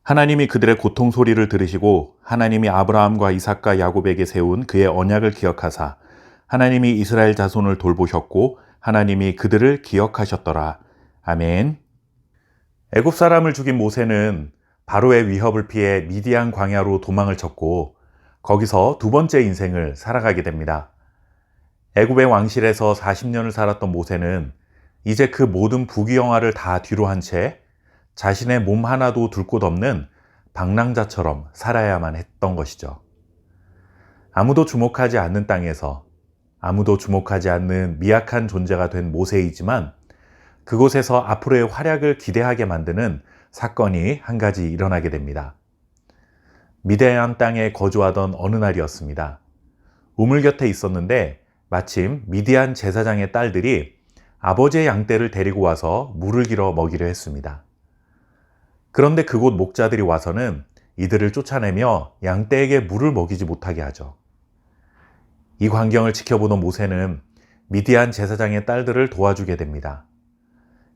하나님이 그들의 고통 소리를 들으시고 하나님이 아브라함과 이삭과 야곱에게 세운 그의 언약을 기억하사 하나님이 이스라엘 자손을 돌보셨고 하나님이 그들을 기억하셨더라. 아멘. 애굽 사람을 죽인 모세는 바로의 위협을 피해 미디안 광야로 도망을 쳤고 거기서 두 번째 인생을 살아가게 됩니다. 애굽의 왕실에서 40년을 살았던 모세는 이제 그 모든 부귀영화를 다 뒤로 한 채 자신의 몸 하나도 둘 곳 없는 방랑자처럼 살아야만 했던 것이죠. 아무도 주목하지 않는 땅에서 아무도 주목하지 않는 미약한 존재가 된 모세이지만 그곳에서 앞으로의 활약을 기대하게 만드는 사건이 한 가지 일어나게 됩니다. 미디안 땅에 거주하던 어느 날이었습니다. 우물 곁에 있었는데 마침 미디안 제사장의 딸들이 아버지의 양떼를 데리고 와서 물을 길어 먹이려 했습니다. 그런데 그곳 목자들이 와서는 이들을 쫓아내며 양떼에게 물을 먹이지 못하게 하죠. 이 광경을 지켜보던 모세는 미디안 제사장의 딸들을 도와주게 됩니다.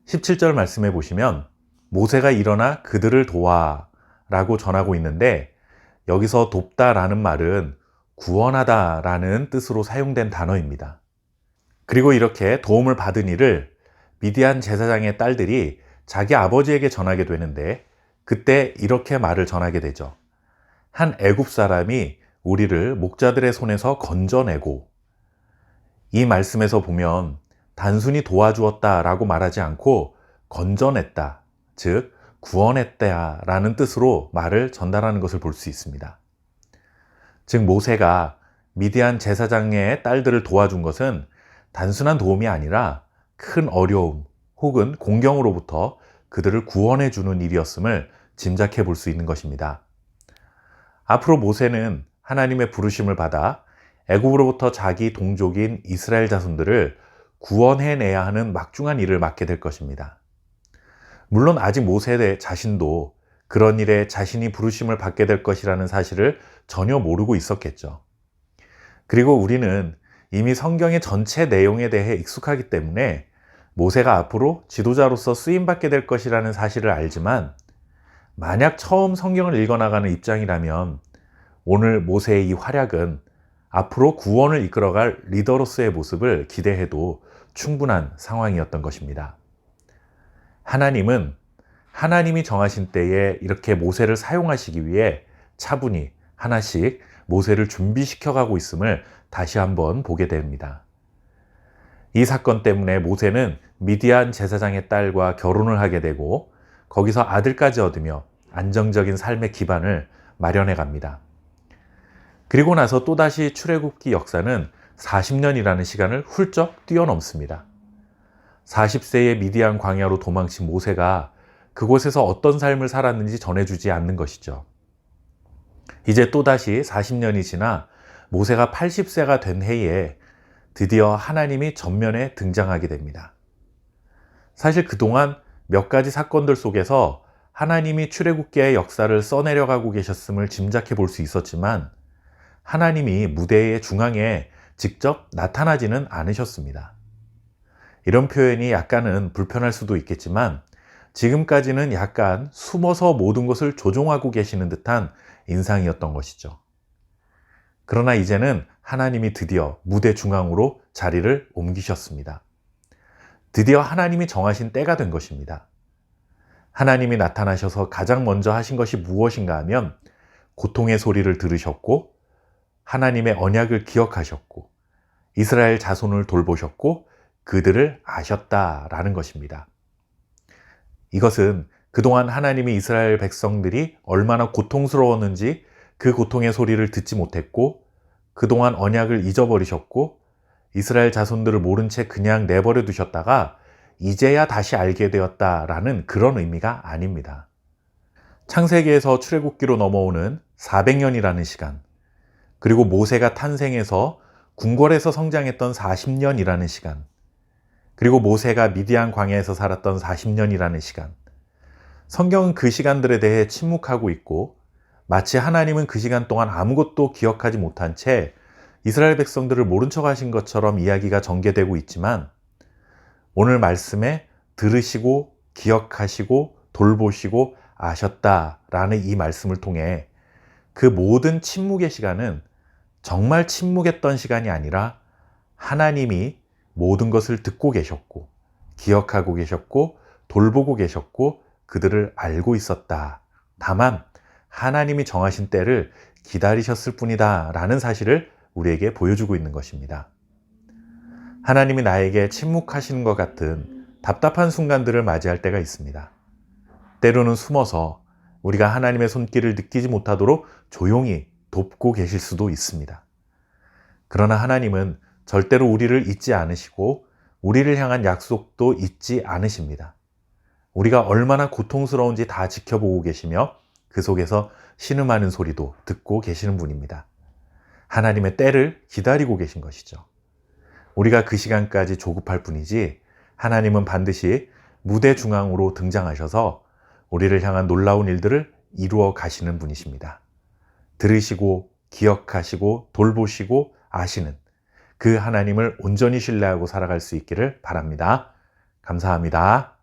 17절 말씀해 보시면 모세가 일어나 그들을 도와 라고 전하고 있는데 여기서 돕다라는 말은 구원하다라는 뜻으로 사용된 단어입니다. 그리고 이렇게 도움을 받은 이를 미디안 제사장의 딸들이 자기 아버지에게 전하게 되는데 그때 이렇게 말을 전하게 되죠. 한 애굽 사람이 우리를 목자들의 손에서 건져내고, 이 말씀에서 보면 단순히 도와주었다라고 말하지 않고 건져냈다, 즉 구원했다라는 뜻으로 말을 전달하는 것을 볼 수 있습니다. 즉 모세가 미디안 제사장의 딸들을 도와준 것은 단순한 도움이 아니라 큰 어려움 혹은 공경으로부터 그들을 구원해 주는 일이었음을 짐작해 볼 수 있는 것입니다. 앞으로 모세는 하나님의 부르심을 받아 애굽으로부터 자기 동족인 이스라엘 자손들을 구원해내야 하는 막중한 일을 맡게 될 것입니다. 물론 아직 모세 자신도 그런 일에 자신이 부르심을 받게 될 것이라는 사실을 전혀 모르고 있었겠죠. 그리고 우리는 이미 성경의 전체 내용에 대해 익숙하기 때문에 모세가 앞으로 지도자로서 쓰임받게 될 것이라는 사실을 알지만 만약 처음 성경을 읽어나가는 입장이라면 오늘 모세의 이 활약은 앞으로 구원을 이끌어갈 리더로서의 모습을 기대해도 충분한 상황이었던 것입니다. 하나님은 하나님이 정하신 때에 이렇게 모세를 사용하시기 위해 차분히 하나씩 모세를 준비시켜가고 있음을 다시 한번 보게 됩니다. 이 사건 때문에 모세는 미디안 제사장의 딸과 결혼을 하게 되고 거기서 아들까지 얻으며 안정적인 삶의 기반을 마련해 갑니다. 그리고 나서 또다시 출애굽기 역사는 40년이라는 시간을 훌쩍 뛰어넘습니다. 40세의 미디안 광야로 도망친 모세가 그곳에서 어떤 삶을 살았는지 전해주지 않는 것이죠. 이제 또다시 40년이 지나 모세가 80세가 된 해에 드디어 하나님이 전면에 등장하게 됩니다. 사실 그동안 몇 가지 사건들 속에서 하나님이 출애굽기의 역사를 써내려가고 계셨음을 짐작해 볼 수 있었지만 하나님이 무대의 중앙에 직접 나타나지는 않으셨습니다. 이런 표현이 약간은 불편할 수도 있겠지만 지금까지는 약간 숨어서 모든 것을 조종하고 계시는 듯한 인상이었던 것이죠. 그러나 이제는 하나님이 드디어 무대 중앙으로 자리를 옮기셨습니다. 드디어 하나님이 정하신 때가 된 것입니다. 하나님이 나타나셔서 가장 먼저 하신 것이 무엇인가 하면 고통의 소리를 들으셨고 하나님의 언약을 기억하셨고 이스라엘 자손을 돌보셨고 그들을 아셨다라는 것입니다. 이것은 그동안 하나님이 이스라엘 백성들이 얼마나 고통스러웠는지 그 고통의 소리를 듣지 못했고 그동안 언약을 잊어버리셨고 이스라엘 자손들을 모른 채 그냥 내버려 두셨다가 이제야 다시 알게 되었다라는 그런 의미가 아닙니다. 창세기에서 출애굽기로 넘어오는 400년이라는 시간, 그리고 모세가 탄생해서 궁궐에서 성장했던 40년이라는 시간, 그리고 모세가 미디안 광야에서 살았던 40년이라는 시간, 성경은 그 시간들에 대해 침묵하고 있고 마치 하나님은 그 시간 동안 아무것도 기억하지 못한 채 이스라엘 백성들을 모른 척 하신 것처럼 이야기가 전개되고 있지만 오늘 말씀에 들으시고 기억하시고 돌보시고 아셨다라는 이 말씀을 통해 그 모든 침묵의 시간은 정말 침묵했던 시간이 아니라 하나님이 모든 것을 듣고 계셨고 기억하고 계셨고 돌보고 계셨고 그들을 알고 있었다. 다만 하나님이 정하신 때를 기다리셨을 뿐이다 라는 사실을 우리에게 보여주고 있는 것입니다. 하나님이 나에게 침묵하시는 것 같은 답답한 순간들을 맞이할 때가 있습니다. 때로는 숨어서 우리가 하나님의 손길을 느끼지 못하도록 조용히 돕고 계실 수도 있습니다. 그러나 하나님은 절대로 우리를 잊지 않으시고 우리를 향한 약속도 잊지 않으십니다. 우리가 얼마나 고통스러운지 다 지켜보고 계시며 그 속에서 신음하는 소리도 듣고 계시는 분입니다. 하나님의 때를 기다리고 계신 것이죠. 우리가 그 시간까지 조급할 뿐이지 하나님은 반드시 무대 중앙으로 등장하셔서 우리를 향한 놀라운 일들을 이루어 가시는 분이십니다. 들으시고 기억하시고 돌보시고 아시는 그 하나님을 온전히 신뢰하고 살아갈 수 있기를 바랍니다. 감사합니다.